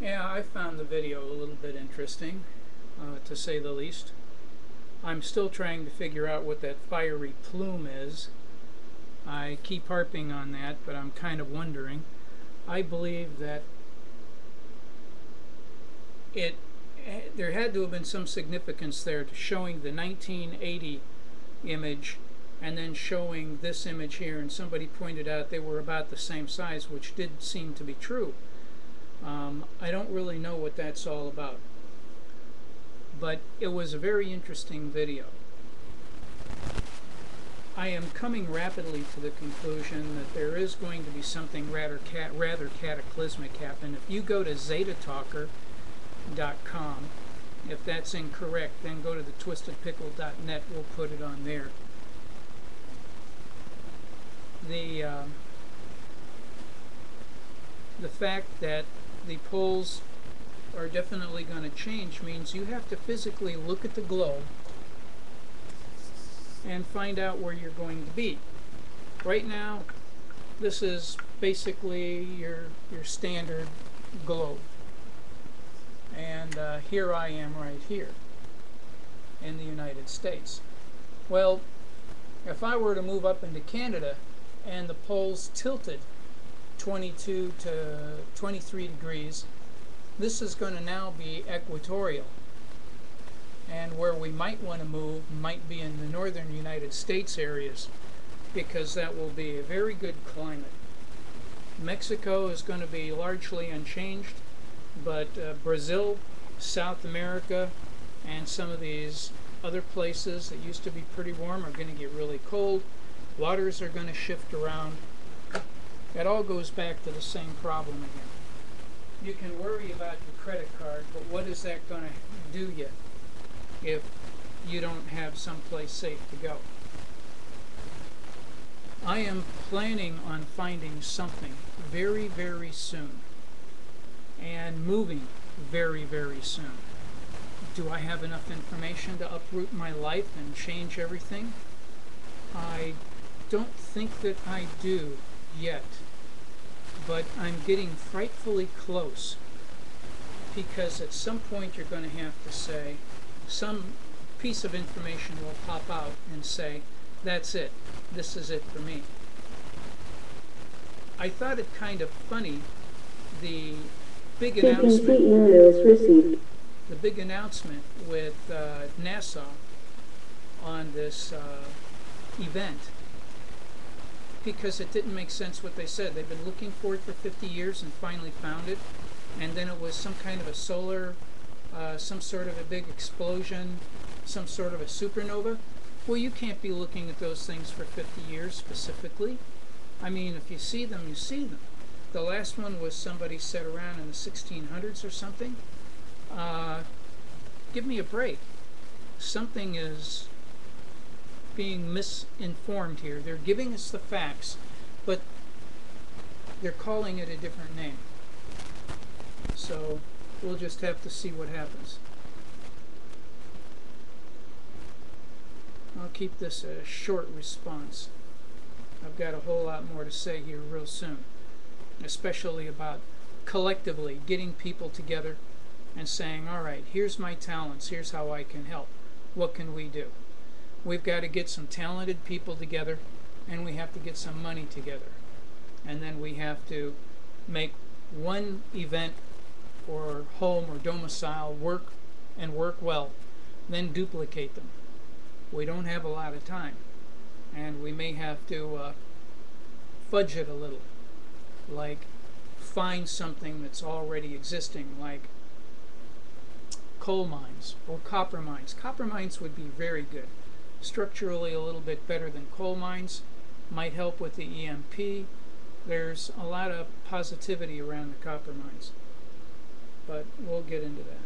Yeah, I found the video a little bit interesting, to say the least. I'm still trying to figure out what that fiery plume is. I keep harping on that, but I'm kind of wondering. I believe that there had to have been some significance there to showing the 1980 image and then showing this image here, and somebody pointed out they were about the same size, which did seem to be true. I don't really know what that's all about, but it was a very interesting video. I am coming rapidly to the conclusion that there is going to be something rather cataclysmic happen. If you go to zetatalker.com, if that's incorrect, then go to the twistedpickle.net. We'll put it on there. The fact that the poles are definitely going to change means you have to physically look at the globe and find out where you're going to be. Right now, this is basically your standard globe. And here I am right here in the United States. Well, if I were to move up into Canada and the poles tilted 22 to 23 degrees, this is going to now be equatorial. And where we might want to move might be in the northern United States areas, because that will be a very good climate. Mexico is going to be largely unchanged, but Brazil, South America, and some of these other places that used to be pretty warm are going to get really cold. Waters are going to shift around. It all goes back to the same problem again. You can worry about your credit card, but what is that going to do you if you don't have someplace safe to go? I am planning on finding something very, very soon, and moving very, very soon. Do I have enough information to uproot my life and change everything? I don't think that I do yet, but I'm getting frightfully close, because at some point you're going to have to say, some piece of information will pop out and say, that's it, this is it for me. I thought it kind of funny, the big announcement, with NASA on this event, because it didn't make sense what they said. They've been looking for it for 50 years and finally found it, and then it was some kind of a solar, some sort of a big explosion, some sort of a supernova. Well, you can't be looking at those things for 50 years specifically. I mean, if you see them, you see them. The last one was somebody set around in the 1600s or something. Give me a break. Something is being misinformed here. They're giving us the facts, but they're calling it a different name. So we'll just have to see what happens. I'll keep this a short response. I've got a whole lot more to say here real soon, especially about collectively getting people together and saying, all right, here's my talents, here's how I can help. What can we do? We've got to get some talented people together, and we have to get some money together. And then we have to make one event or home or domicile work and work well, then duplicate them. We don't have a lot of time, and we may have to fudge it a little, like find something that's already existing, like coal mines or copper mines. Copper mines would be very good. Structurally a little bit better than coal mines, might help with the EMP. There's a lot of positivity around the copper mines, but we'll get into that.